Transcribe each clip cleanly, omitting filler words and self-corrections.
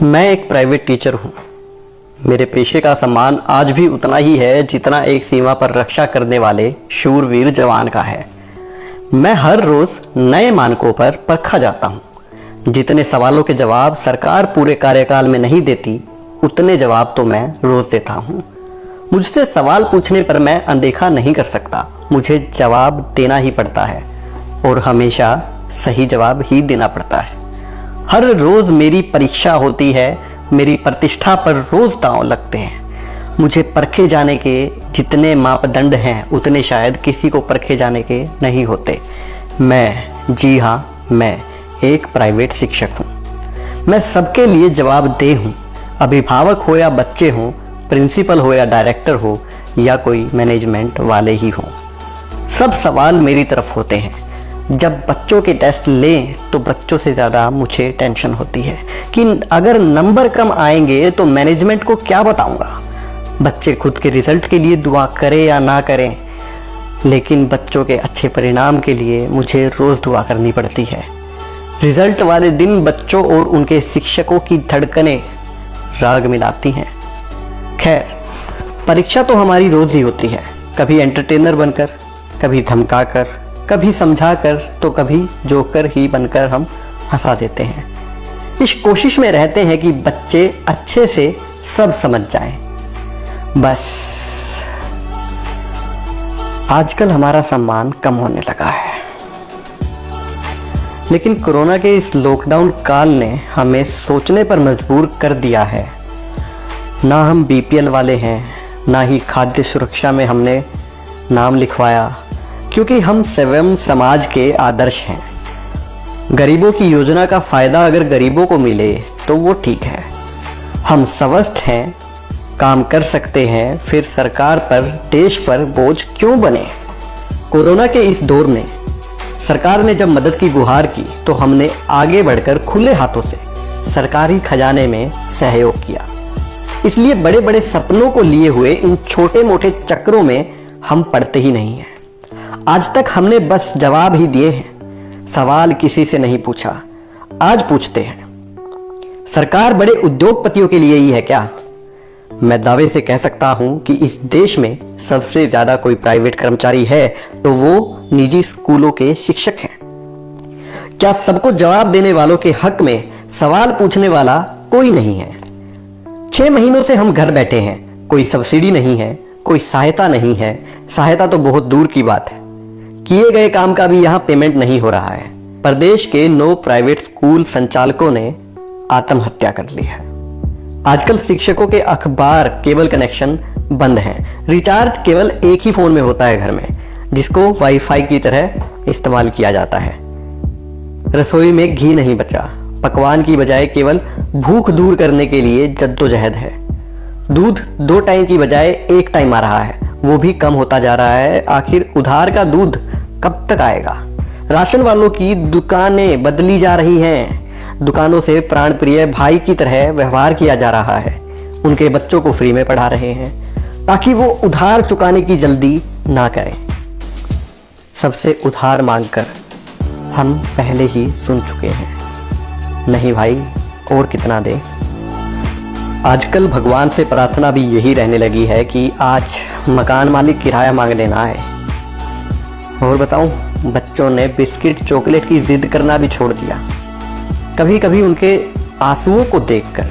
मैं एक private teacher हूँ। मेरे पेशे का सम्मान आज भी उतना ही है जितना एक सीमा पर रक्षा करने वाले शूरवीर जवान का है। मैं हर रोज नए मानकों पर परखा जाता हूँ। जितने सवालों के जवाब सरकार पूरे कार्यकाल में नहीं देती, उतने जवाब तो मैं रोज देता हूँ। मुझसे सवाल पूछने पर मैं अनदेखा नहीं कर सकता। मुझे जवाब देना ही पड़ता है और हमेशा सही जवाब ही देना पड़ता है। हर रोज मेरी परीक्षा होती है। मेरी प्रतिष्ठा पर रोज दांव लगते हैं। मुझे परखे जाने के जितने मापदंड हैं उतने शायद किसी को परखे जाने के नहीं होते। जी हाँ, मैं एक प्राइवेट शिक्षक हूँ। मैं सबके लिए जवाबदेह हूँ। अभिभावक हो या बच्चे हों, प्रिंसिपल हो या डायरेक्टर हो या कोई मैनेजमेंट वाले ही हों, सब सवाल मेरी तरफ होते हैं। जब बच्चों के टेस्ट लें तो बच्चों से ज़्यादा मुझे टेंशन होती है कि अगर नंबर कम आएंगे तो मैनेजमेंट को क्या बताऊंगा। बच्चे खुद के रिजल्ट के लिए दुआ करें या ना करें, लेकिन बच्चों के अच्छे परिणाम के लिए मुझे रोज़ दुआ करनी पड़ती है। रिजल्ट वाले दिन बच्चों और उनके शिक्षकों की धड़कनें राग मिलाती हैं। खैर, परीक्षा तो हमारी रोज़ ही होती है, कभी एंटरटेनर बनकर, कभी धमकाकर, कभी समझाकर, तो कभी जोकर ही बनकर हम हंसा देते हैं। इस कोशिश में रहते हैं कि बच्चे अच्छे से सब समझ जाएं। बस आजकल हमारा सम्मान कम होने लगा है। लेकिन कोरोना के इस लॉकडाउन काल ने हमें सोचने पर मजबूर कर दिया है। ना हम बीपीएल वाले हैं, ना ही खाद्य सुरक्षा में हमने नाम लिखवाया, क्योंकि हम स्वयं समाज के आदर्श हैं। गरीबों की योजना का फायदा अगर गरीबों को मिले तो वो ठीक है। हम स्वस्थ हैं, काम कर सकते हैं, फिर सरकार पर, देश पर बोझ क्यों बने। कोरोना के इस दौर में सरकार ने जब मदद की गुहार की तो हमने आगे बढ़कर खुले हाथों से सरकारी खजाने में सहयोग किया। इसलिए बड़े बड़े सपनों को लिए हुए इन छोटे मोटे चक्रों में हम पड़ते ही नहीं हैं। आज तक हमने बस जवाब ही दिए हैं, सवाल किसी से नहीं पूछा। आज पूछते हैं, सरकार बड़े उद्योगपतियों के लिए ही है क्या? मैं दावे से कह सकता हूं कि इस देश में सबसे ज्यादा कोई प्राइवेट कर्मचारी है तो वो निजी स्कूलों के शिक्षक हैं। क्या सबको जवाब देने वालों के हक में सवाल पूछने वाला कोई नहीं है? 6 महीनों से हम घर बैठे हैं, कोई सब्सिडी नहीं है, कोई सहायता नहीं है। सहायता तो बहुत दूर की बात है, किए गए काम का भी यहाँ पेमेंट नहीं हो रहा है। प्रदेश के 9 प्राइवेट स्कूल संचालकों ने आत्महत्या कर ली है। आजकल शिक्षकों के अखबार केबल कनेक्शन बंद हैं। रिचार्ज केवल एक ही फोन में होता है घर में, जिसको वाईफाई की तरह इस्तेमाल किया जाता है। रसोई में घी नहीं बचा, पकवान की बजाय केवल भूख दूर करने के लिए जद्दोजहद है। दूध 2 टाइम की बजाय 1 टाइम आ रहा है, वो भी कम होता जा रहा है। आखिर उधार का दूध कब तक आएगा? राशन वालों की दुकानें बदली जा रही हैं। दुकानों से प्राण प्रिय भाई की तरह व्यवहार किया जा रहा है। उनके बच्चों को फ्री में पढ़ा रहे हैं ताकि वो उधार चुकाने की जल्दी ना करें। सबसे उधार मांगकर हम पहले ही सुन चुके हैं, नहीं भाई और कितना दे। आजकल भगवान से प्रार्थना भी यही रहने लगी है कि आज मकान मालिक किराया मांगने ना आए। और बताऊं, बच्चों ने बिस्किट चॉकलेट की जिद करना भी छोड़ दिया। कभी कभी उनके आंसुओं को देखकर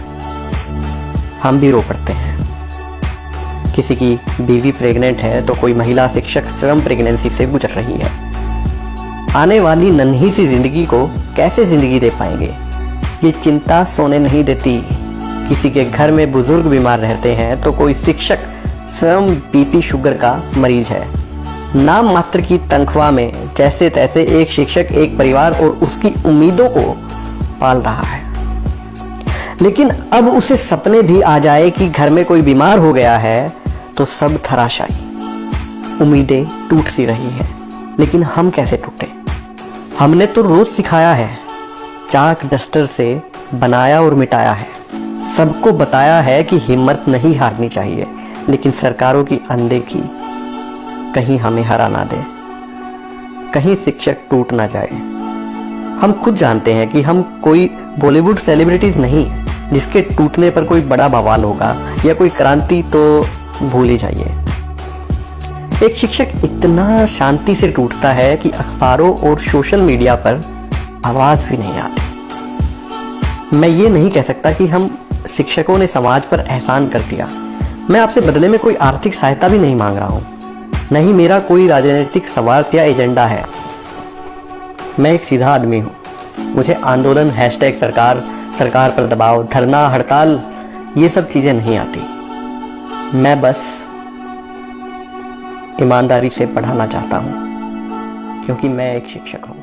हम भी रो पड़ते हैं। किसी की बीवी प्रेग्नेंट है तो कोई महिला शिक्षक स्वयं प्रेगनेंसी से गुजर रही है। आने वाली नन्ही सी जिंदगी को कैसे जिंदगी दे पाएंगे, ये चिंता सोने नहीं देती। किसी के घर में बुजुर्ग बीमार रहते हैं तो कोई शिक्षक स्वयं बीपी शुगर का मरीज है। नाम मात्र की तनख्वाह में जैसे तैसे एक शिक्षक एक परिवार और उसकी उम्मीदों को पाल रहा है। लेकिन अब उसे सपने भी आ जाए कि घर में कोई बीमार हो गया है तो सब धराशायी। उम्मीदें टूट सी रही हैं, लेकिन हम कैसे टूटे? हमने तो रोज सिखाया है, चाक डस्टर से बनाया और मिटाया है। सबको बताया है कि हिम्मत नहीं हारनी चाहिए, लेकिन सरकारों की अनदेखी कहीं हमें हरा ना दे, कहीं शिक्षक टूट ना जाए। हम खुद जानते हैं कि हम कोई बॉलीवुड सेलिब्रिटीज नहीं, जिसके टूटने पर कोई बड़ा बवाल होगा या कोई क्रांति तो भूल ही जाइए। एक शिक्षक इतना शांति से टूटता है कि अखबारों और सोशल मीडिया पर आवाज भी नहीं आती। मैं ये नहीं कह सकता कि हम शिक्षकों ने समाज पर एहसान कर दिया। मैं आपसे बदले में कोई आर्थिक सहायता भी नहीं मांग रहा हूँ, नहीं मेरा कोई राजनीतिक स्वार्थ या एजेंडा है। मैं एक सीधा आदमी हूँ। मुझे आंदोलन, हैशटैग सरकार पर दबाव, धरना, हड़ताल, ये सब चीज़ें नहीं आती। मैं बस ईमानदारी से पढ़ाना चाहता हूँ, क्योंकि मैं एक शिक्षक हूँ।